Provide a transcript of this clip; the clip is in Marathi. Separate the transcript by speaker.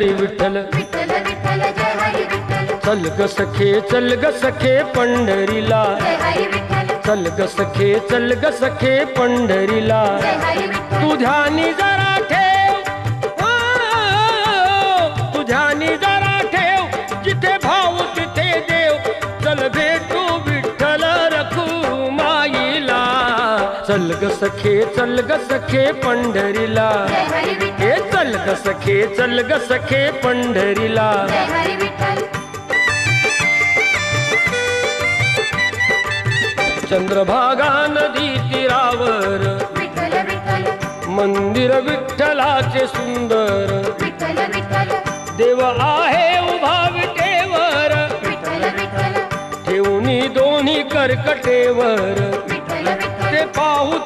Speaker 1: विठ्ठल
Speaker 2: विठ्ठल विठ्ठल जय हरी विठ्ठल
Speaker 1: चल ग सखे चल ग सखे पंढरीला
Speaker 2: जय हरी विठ्ठल
Speaker 1: चल ग सखे पंढरीला
Speaker 2: जय हरी विठ्ठल
Speaker 1: तू ध्यानी जरा ठेव तू ध्यानी जरा ठेव जिथे भाव तिथे देव चल भेटू विठ्ठल रखुमाईला चल ग सखे पंढरीला
Speaker 2: जय हरी
Speaker 1: हे
Speaker 2: विठ्ठल
Speaker 1: चल ग सखे पंढरीला
Speaker 2: जय हरी विठ्ठल
Speaker 1: चंद्रभागा नदी तीरावर
Speaker 2: विठ्ठल विठ्ठल
Speaker 1: मंदिर विठ्ठलाचे सुंदर
Speaker 2: विठ्ठल विठ्ठल
Speaker 1: देव आहे उभा विटेवर
Speaker 2: विठ्ठल विठ्ठल
Speaker 1: ठेवून दोन्ही करकटेवर
Speaker 2: विठ्ठल विठ्ठल
Speaker 1: ते पाहू